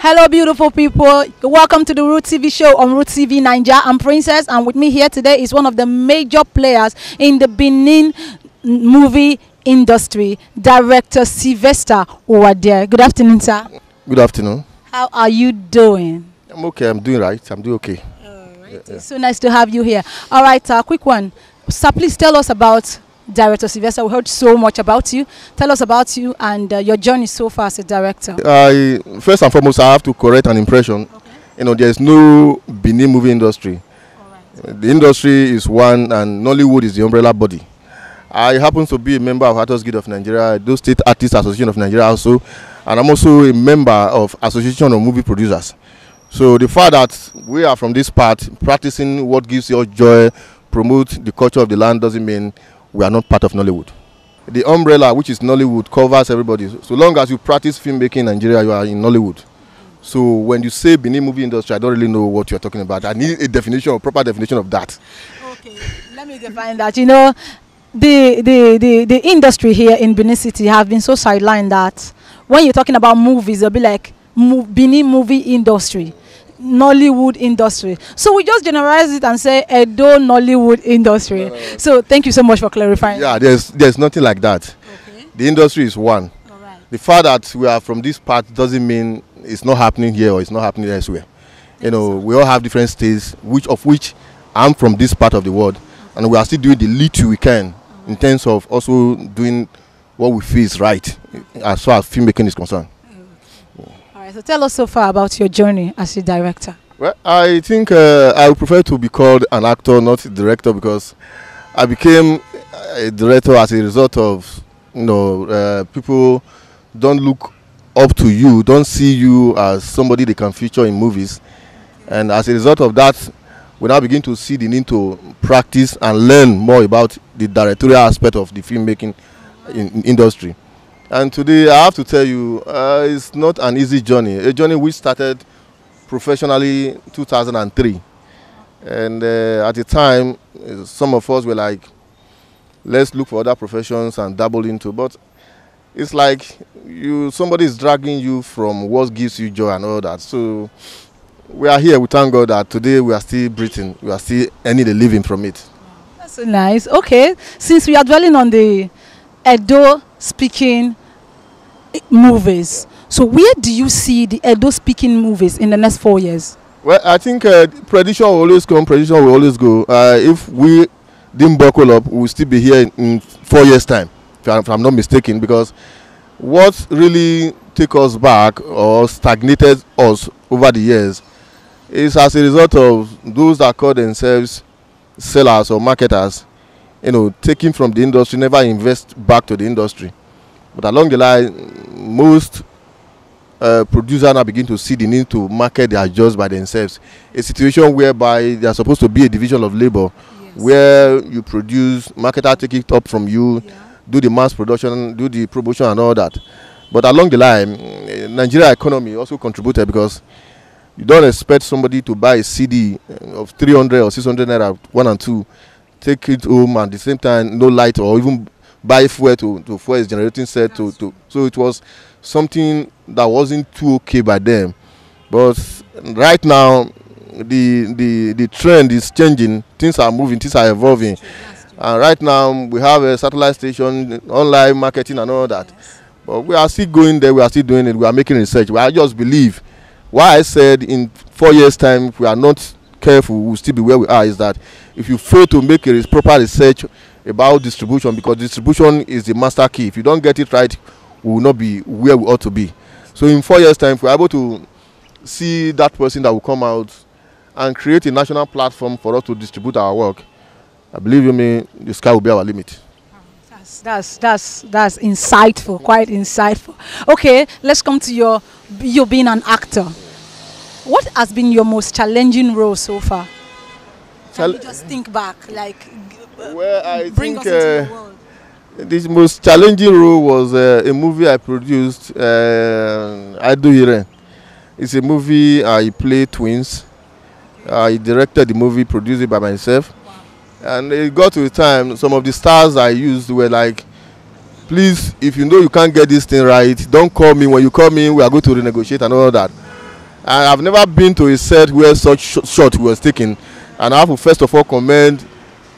Hello, beautiful people. Welcome to the Root TV show on Root TV Nigeria. I'm Princess, and with me here today is one of the major players in the Benin movie industry, director Sylvester Uwadiae. Good afternoon, sir. Good afternoon. How are you doing? I'm okay. I'm doing right. I'm doing okay. All right. It's so nice to have you here. All right, quick one. Sir, please tell us about Director Sylvester. We heard so much about you. Tell us about you and your journey so far as a director. First and foremost, I have to correct an impression. Okay. You know, there is no Benin movie industry. Right. The industry is one, and Nollywood is the umbrella body. I happen to be a member of Actors Guild of Nigeria, the State Artists Association of Nigeria also, and I'm also a member of Association of Movie Producers. So the fact that we are from this part, practicing what gives you joy, promote the culture of the land, doesn't mean we are not part of Nollywood. The umbrella, which is Nollywood, covers everybody. So long as you practice filmmaking in Nigeria, you are in Nollywood. So when you say Benin movie industry, I don't really know what you're talking about. I need a definition, a proper definition of that. Okay, let me define that. You know, the industry here in Benin City have been so sidelined that when you're talking about movies, they'll be like Benin movie industry, Nollywood industry. So we just generalize it and say Edo Nollywood industry. So thank you so much for clarifying. Yeah, there's nothing like that. Okay. The industry is one. All right. The fact that we are from this part doesn't mean it's not happening here or it's not happening elsewhere. You know, we all have different states, which I'm from this part of the world, and we are still doing the little we can in terms of also doing what we feel is right as far as filmmaking is concerned. So tell us so far about your journey as a director. Well, I think I would prefer to be called an actor, not a director, because I became a director as a result of, you know, people don't look up to you, don't see you as somebody they can feature in movies. And as a result of that, we now begin to see the need to practice and learn more about the directorial aspect of the filmmaking industry. And today, I have to tell you, it's not an easy journey. A journey which started professionally in 2003. And at the time, some of us were like, let's look for other professions and dabble into. But it's like somebody is dragging you from what gives you joy and all that. So we are here. We thank God that today we are still breathing. We are still earning a living from it. That's so nice. Okay, since we are dwelling on the Edo-speaking movies, so where do you see the Edo-speaking movies in the next 4 years? Well, I think prediction will always come, prediction will always go. If we didn't buckle up, we'll still be here in 4 years' time, if I'm not mistaken, because what really took us back or stagnated us over the years is as a result of those that call themselves sellers or marketers, you know, taking from the industry, never invest back to the industry. But along the line, most producers now begin to see the need to market their jobs by themselves. A situation whereby they are supposed to be a division of labor, yes, where you produce, marketer take it up from you, yeah, do the mass production, do the promotion and all that. But along the line, Nigeria economy also contributed, because you don't expect somebody to buy a CD of 300 or 600 naira, 1 and 2, take it home, and at the same time no light, or even buy fuel to fuel his generating set so it was something that wasn't too okay by them. But right now the trend is changing, things are moving, things are evolving, and right now we have a satellite station, online marketing and all that. But we are still going there, we are still doing it, we are making research. I just believe why I said in 4 years time, if we are not careful, we'll still be where we are, is that if you fail to make a proper research about distribution, because distribution is the master key. If you don't get it right, we will not be where we ought to be. So in 4 years' time, if we're able to see that person that will come out and create a national platform for us to distribute our work, I believe you me, the sky will be our limit. That's insightful, quite insightful. Okay, let's come to you being an actor. What has been your most challenging role so far? Can you just think back, like, well, I bring think us into the world. The most challenging role was a movie I produced, Uwadiae. It's a movie I play twins. I directed the movie, produced it by myself. Wow. And it got to a time, some of the stars I used were like, please, if you know you can't get this thing right, don't call me. When you call me, we are going to renegotiate and all that. And I've never been to a set where such shot was taken. And I have to first of all commend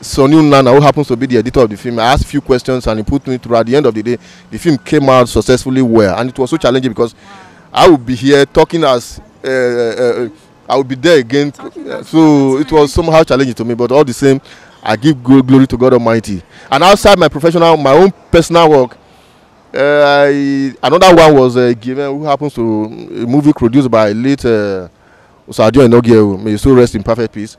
Sonny Nana, who happens to be the editor of the film. I asked a few questions and he put me through. At the end of the day, the film came out successfully well. And it was so challenging because I would be here talking as I would be there again. So it was somehow challenging to me. But all the same, I give glory to God Almighty. And outside my own personal work, another one was given, who happens to a movie produced by late Uwadiae. May you so rest in perfect peace.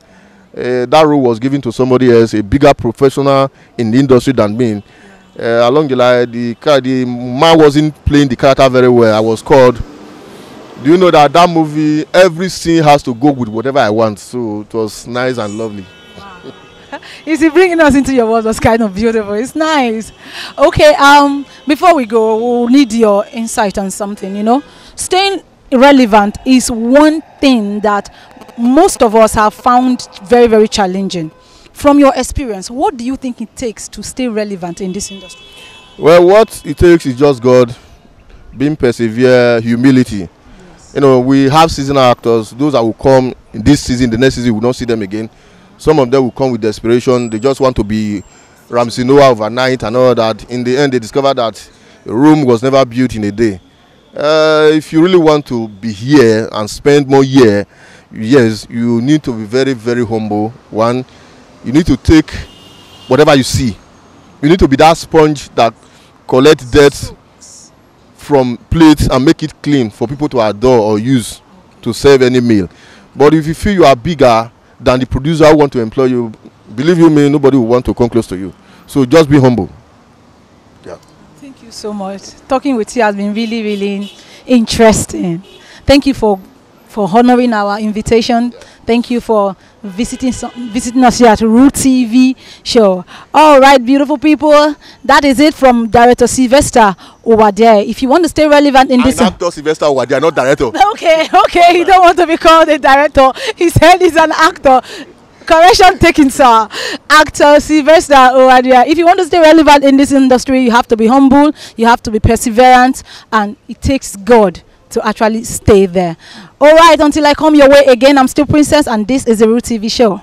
That role was given to somebody else, a bigger professional in the industry than me. Along the line, the man wasn't playing the character very well. I was called. Do you know that movie, every scene has to go with whatever I want? So it was nice and lovely. You see, bringing us into your world was kind of beautiful. It's nice. Okay, before we go, we'll need your insight on something, you know. Staying relevant is one thing that most of us have found very, very challenging. From your experience, what do you think it takes to stay relevant in this industry? Well, what it takes is just God, being persevere, humility. Yes. You know, we have seasonal actors, those that will come in this season, the next season we will not see them again. Some of them will come with desperation. They just want to be Ramsey Noah overnight and all that. In the end, they discover that Rome was never built in a day. If you really want to be here and spend more years, you need to be very, very humble. One, you need to take whatever you see. You need to be that sponge that collects dirt from plates and make it clean for people to adore or use to serve any meal. But if you feel you are bigger than the producer who want to employ you, believe you me, nobody will want to come close to you. So just be humble. Yeah. Thank you so much. Talking with you has been really, really interesting. Thank you for honoring our invitation. Thank you for visiting us here at Root TV show. All right, beautiful people, that is it from Director Sylvester Uwadiae. If you want to stay relevant in this, actor Sylvester Uwadiae, not director. Okay, he don't want to be called a director. He said he's an actor. Correction taken, sir. Actor Sylvester Uwadiae. If you want to stay relevant in this industry, you have to be humble, you have to be perseverant, and it takes God to actually stay there. All right, until I come your way again, I'm still Princess, and this is the Root TV show.